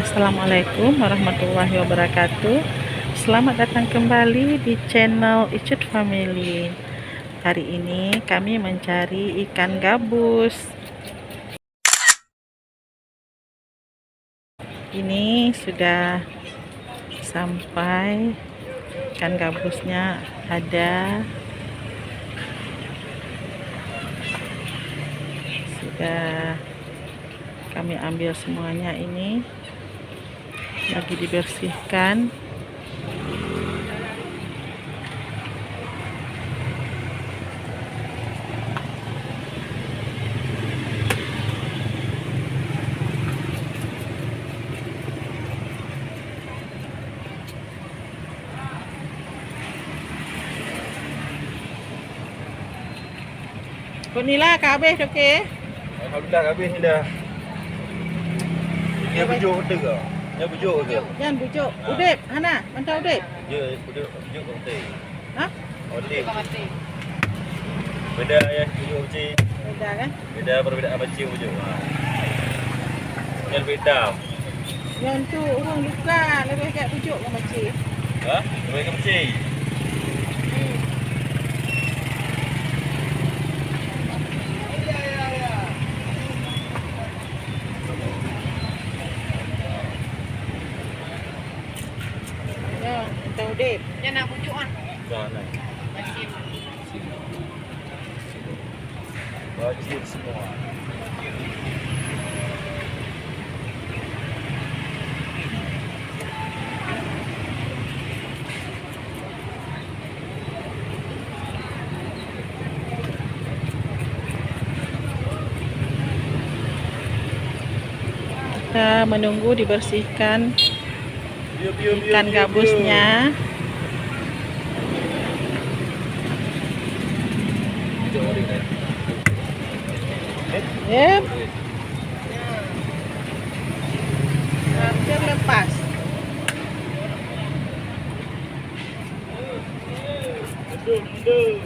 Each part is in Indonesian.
Assalamualaikum warahmatullahi wabarakatuh. Selamat datang kembali di channel Icut Family. Hari ini kami mencari ikan gabus. Ini sudah sampai, ikan gabusnya ada. Sudah kami ambil semuanya, ini lagi dibersihkan. Kunila habis, okey? Alhamdulillah habis ni dah. Dia bujuk betul ke? Dia bujuk ke? Jangan bujuk. Udip, Hana, mantau Udip. Ya, bujuk ke betul. Ha? Betul. Beda ya, bujuk kecil. Beda kan? Beda perbezaan macam bujuk. Yang beda. Yang tu urung bukan, lebih kat bujuk ke macam. Ha? Lebih ke kecil. Ya, mantau Udip. Dia nak bujuk kan? Jangan. Macam Wajib semua. Kita menunggu dibersihkan ikan gabusnya. Yep. Hampir lepas. Betul.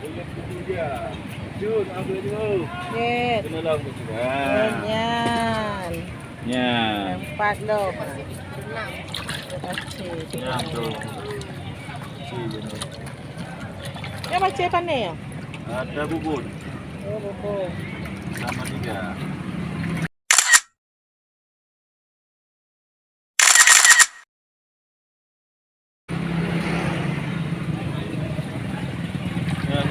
Boleh betul dia. Jom ambil dulu. Yes. Kena lah betul. Kenyan. Ya. Empat loh. senang. Ya, betul. Ya baca pandai ya? Ada bubur. Oh, bubur. Sama juga.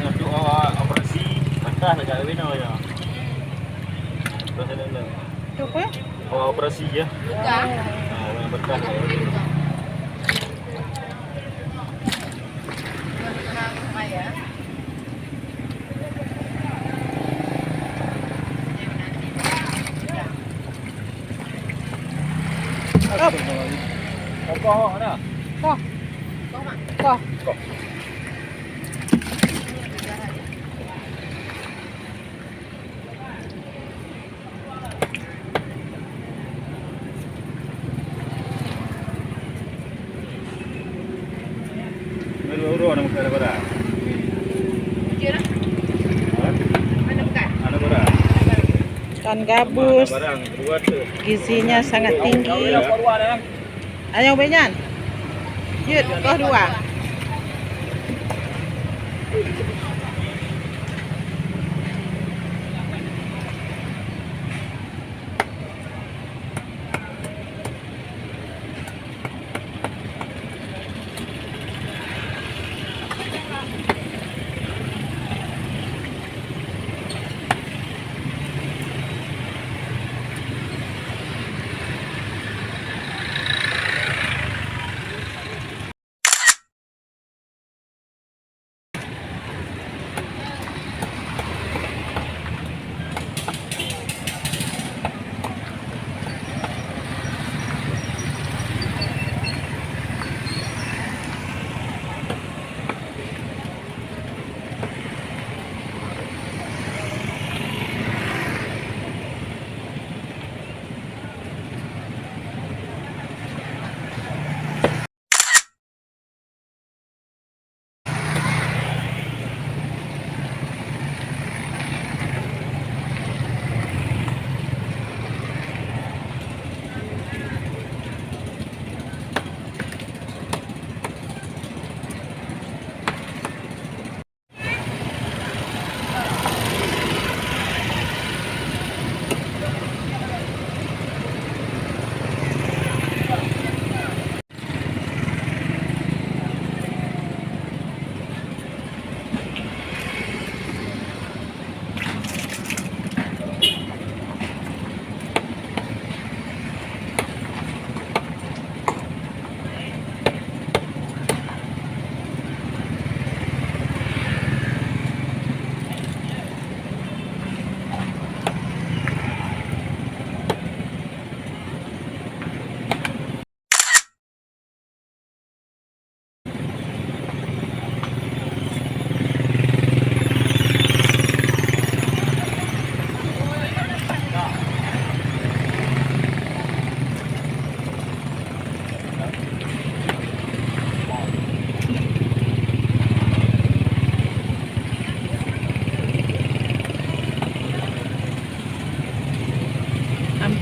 Untuk operasi patah dekat Wina ya. Pasal dalam. Tu apa ya? Operasi ya. Bukan. Yang patah. Ayah. Apa ada? Kau. Kau mak. Kau. Uru nak makan apa dah? Bujuk lah. Mana bukan? Ada barang. Ikan gabus. Barang dua tu. Gizinya sangat tinggi. Ayo Benyan. Yud, kau dua.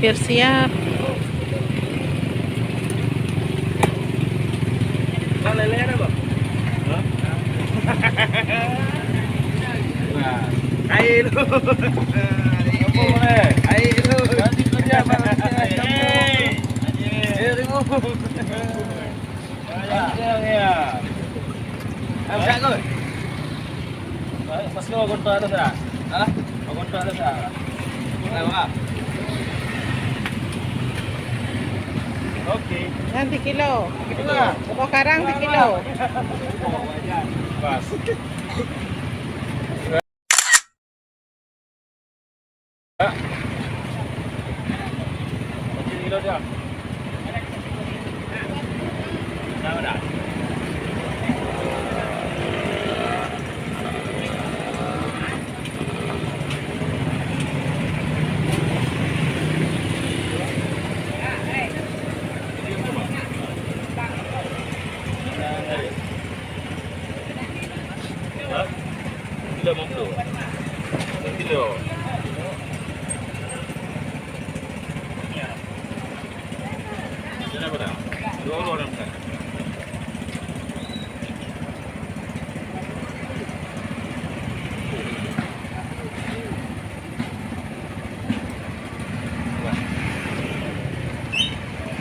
hampir siap. Lele ada, Bang? Air lu. Apa boleh? Air lu. Nanti kerja Bang. Air lu. Ya. Apa kau? Mas kau kontra ada tak? Hah? Kau kontra ada tak? Apa? Oke. Nanti kilo. Itulah. Bawa karang di kilo. Pas. Macam kilo dia. Sama dah. Kilo mampu. Kilo. Jangan apa dah? Dua orang kan.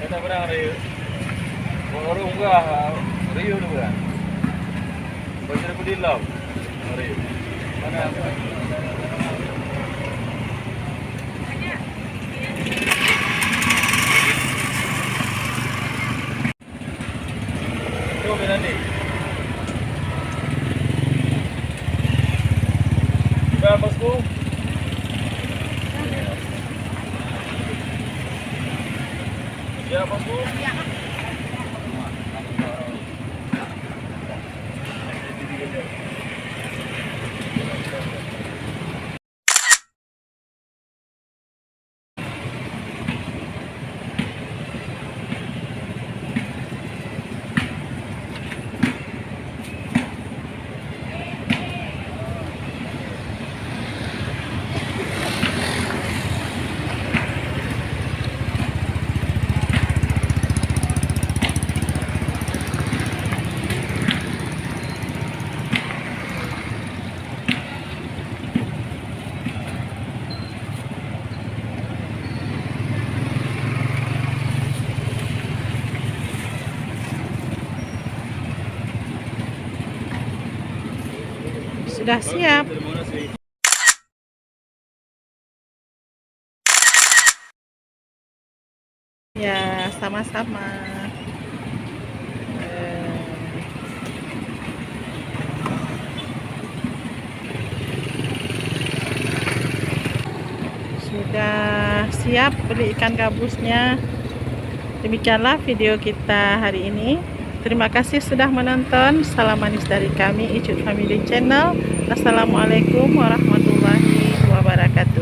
Kita berang Rio. Orang enggak Rio tu berang. Baju putih lau. Rio. Mana? Coba nanti. Sudah bosku. Ya bosku. Sudah siap. Ya, sama-sama. Sudah siap beli ikan gabusnya. Demikianlah video kita hari ini. Terima kasih sudah menonton. Salam manis dari kami, Icut Family Channel. Assalamualaikum warahmatullahi wabarakatuh.